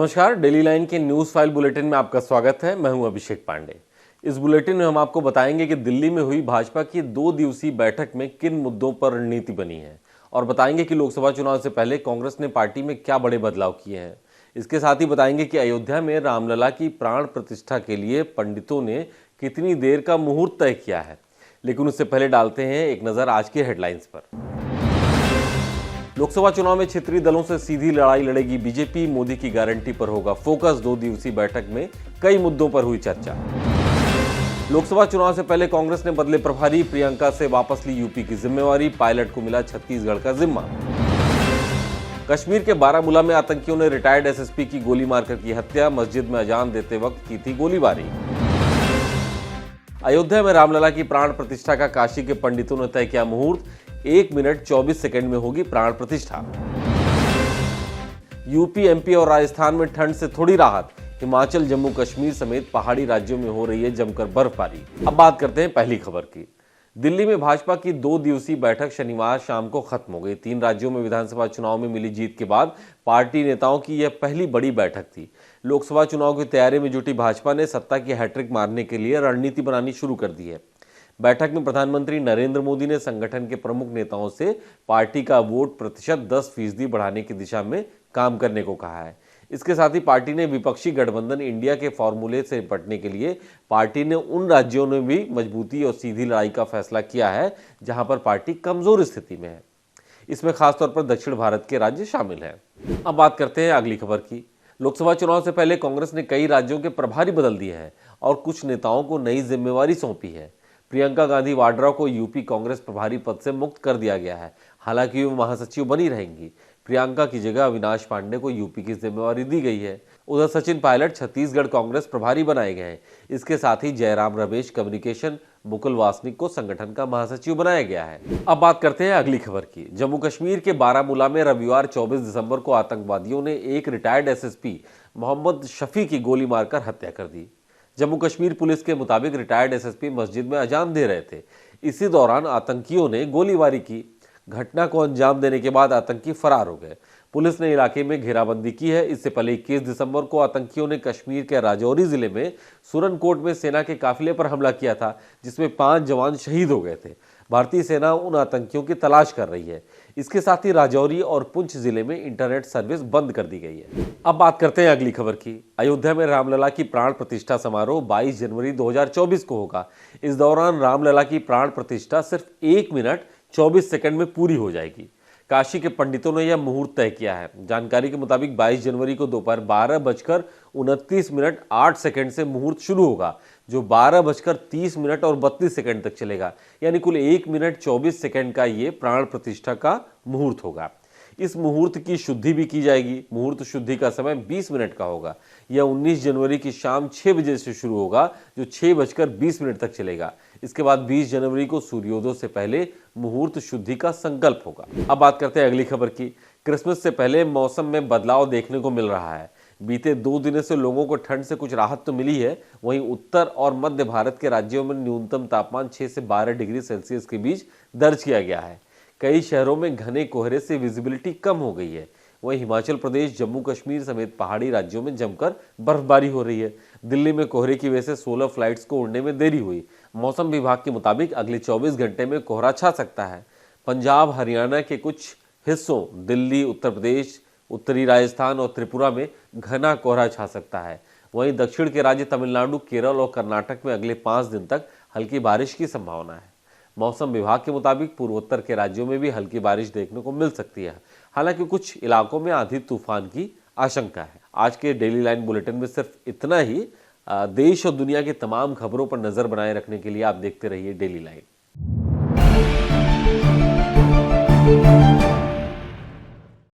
नमस्कार, daily line के news file bulletin में आपका स्वागत है। मैं हूं अभिषेक पांडे। इस बुलेटिन में हम आपको बताएंगे कि दिल्ली में हुई भाजपा की 2 दिवसीय बैठक में किन मुद्दों पर रणनीति बनी है और बताएंगे कि लोकसभा चुनाव से पहले कांग्रेस ने पार्टी में क्या बड़े बदलाव किए हैं। इसके साथ ही बताएंगे कि अयोध्या में रामलला की प्राण प्रतिष्ठा के लिए पंडितों ने कितनी देर का मुहूर्त तय किया है। लेकिन उससे पहले डालते हैं एक नज़र आज के हेडलाइंस पर। लोकसभा चुनाव में क्षेत्रीय दलों से सीधी लड़ाई लड़ेगी बीजेपी, मोदी की गारंटी पर होगा फोकस। 2 दिवसीय बैठक में कई मुद्दों पर हुई चर्चा। लोकसभा चुनाव से पहले कांग्रेस ने बदले प्रभारी, प्रियंका से वापस ली यूपी की जिम्मेवारी, पायलट को मिला छत्तीसगढ़ का जिम्मा। कश्मीर के बारामूला में आतंकियों ने रिटायर्ड एसएसपी की गोली मारकर की हत्या, मस्जिद में अजान देते वक्त की थी गोलीबारी। अयोध्या में रामलला की प्राण प्रतिष्ठा का काशी के पंडितों ने तय किया मुहूर्त, 1 मिनट 24 सेकंड में होगी प्राण प्रतिष्ठा। यूपी, एमपी और राजस्थान में ठंड से थोड़ी राहत, हिमाचल, जम्मू कश्मीर समेत पहाड़ी राज्यों में हो रही है जमकर बर्फबारी। अब बात करते हैं पहली खबर की। दिल्ली में भाजपा की 2 दिवसीय बैठक शनिवार शाम को खत्म हो गई। 3 राज्यों में विधानसभा चुनाव में मिली जीत के बाद पार्टी नेताओं की यह पहली बड़ी बैठक थी। लोकसभा चुनाव की तैयारी में जुटी भाजपा ने सत्ता की हैट्रिक मारने के लिए रणनीति बनानी शुरू कर दी है। बैठक में प्रधानमंत्री नरेंद्र मोदी ने संगठन के प्रमुख नेताओं से पार्टी का वोट प्रतिशत 10% बढ़ाने की दिशा में काम करने को कहा है। इसके साथ ही पार्टी ने विपक्षी गठबंधन इंडिया के फॉर्मूले से निपटने के लिए पार्टी ने उन राज्यों में भी मजबूती और सीधी लड़ाई का फैसला किया है जहां पर पार्टी कमजोर स्थिति में है। इसमें खासतौर पर दक्षिण भारत के राज्य शामिल हैं। अब बात करते हैं अगली खबर की। लोकसभा चुनाव से पहले कांग्रेस ने कई राज्यों के प्रभारी बदल दिए हैं और कुछ नेताओं को नई जिम्मेवारी सौंपी है। प्रियंका गांधी वाड्रा को यूपी कांग्रेस प्रभारी पद से मुक्त कर दिया गया है। हालांकि वो महासचिव बनी रहेंगी। प्रियंका की जगह अविनाश पांडे को यूपी की जिम्मेवारी दी गई है। उधर सचिन पायलट छत्तीसगढ़ कांग्रेस प्रभारी बनाए गए हैं। इसके साथ ही जयराम रमेश कम्युनिकेशन, मुकुल वासनिक को संगठन का महासचिव बनाया गया है। अब बात करते हैं अगली खबर की। जम्मू कश्मीर के बारामूला में रविवार 24 दिसंबर को आतंकवादियों ने एक रिटायर्ड एसएसपी मोहम्मद शफी की गोली मारकर हत्या कर दी। जम्मू कश्मीर पुलिस के मुताबिक रिटायर्ड एसएसपी मस्जिद में अजान दे रहे थे। इसी दौरान आतंकियों ने गोलीबारी की। घटना को अंजाम देने के बाद आतंकी फरार हो गए। पुलिस ने इलाके में घेराबंदी की है। इससे पहले 21 दिसंबर को आतंकियों ने कश्मीर के राजौरी जिले में सुरनकोट में सेना के काफिले पर हमला किया था, जिसमें 5 जवान शहीद हो गए थे। भारतीय सेना उन आतंकियों की तलाश कर रही है। इसके साथ ही राजौरी और पुंछ जिले में इंटरनेट सर्विस बंद कर दी गई है। अब बात करते हैं अगली खबर की। अयोध्या में रामलला की प्राण प्रतिष्ठा समारोह 22 जनवरी 2024 को होगा। इस दौरान रामलला की प्राण प्रतिष्ठा सिर्फ 1 मिनट 24 सेकंड में पूरी हो जाएगी। काशी के पंडितों ने यह मुहूर्त तय किया है। जानकारी के मुताबिक 22 जनवरी को दोपहर 12:29:08 से मुहूर्त शुरू होगा, जो 12:30 और 32 सेकंड तक चलेगा। यानी कुल 1 मिनट 24 सेकंड का ये प्राण प्रतिष्ठा का मुहूर्त होगा। इस मुहूर्त की शुद्धि भी की जाएगी। मुहूर्त शुद्धि का समय 20 मिनट का होगा। यह 19 जनवरी की शाम 6 बजे से शुरू होगा, जो 6:20 तक चलेगा। इसके बाद 20 जनवरी को सूर्योदय से पहले मुहूर्त शुद्धि का संकल्प होगा। अब बात करते हैं अगली खबर की। क्रिसमस से पहले मौसम में बदलाव देखने को मिल रहा है। बीते 2 दिनों से लोगों को ठंड से कुछ राहत तो मिली है। वहीं उत्तर और मध्य भारत के राज्यों में न्यूनतम तापमान 6 से 12 डिग्री सेल्सियस के बीच दर्ज किया गया है। कई शहरों में घने कोहरे से विजिबिलिटी कम हो गई है। वहीं हिमाचल प्रदेश, जम्मू कश्मीर समेत पहाड़ी राज्यों में जमकर बर्फबारी हो रही है। दिल्ली में कोहरे की वजह से 16 फ्लाइट्स को उड़ने में देरी हुई। मौसम विभाग के मुताबिक अगले 24 घंटे में कोहरा छा सकता है। पंजाब, हरियाणा के कुछ हिस्सों, दिल्ली, उत्तर प्रदेश, उत्तरी राजस्थान और त्रिपुरा में घना कोहरा छा सकता है। वहीं दक्षिण के राज्य तमिलनाडु, केरल और कर्नाटक में अगले 5 दिन तक हल्की बारिश की संभावना है। मौसम विभाग के मुताबिक पूर्वोत्तर के राज्यों में भी हल्की बारिश देखने को मिल सकती है। हालांकि कुछ इलाकों में आंधी तूफान की आशंका है। आज के डेली लाइन बुलेटिन में सिर्फ इतना ही। देश और दुनिया की तमाम खबरों पर नजर बनाए रखने के लिए आप देखते रहिए डेली लाइन।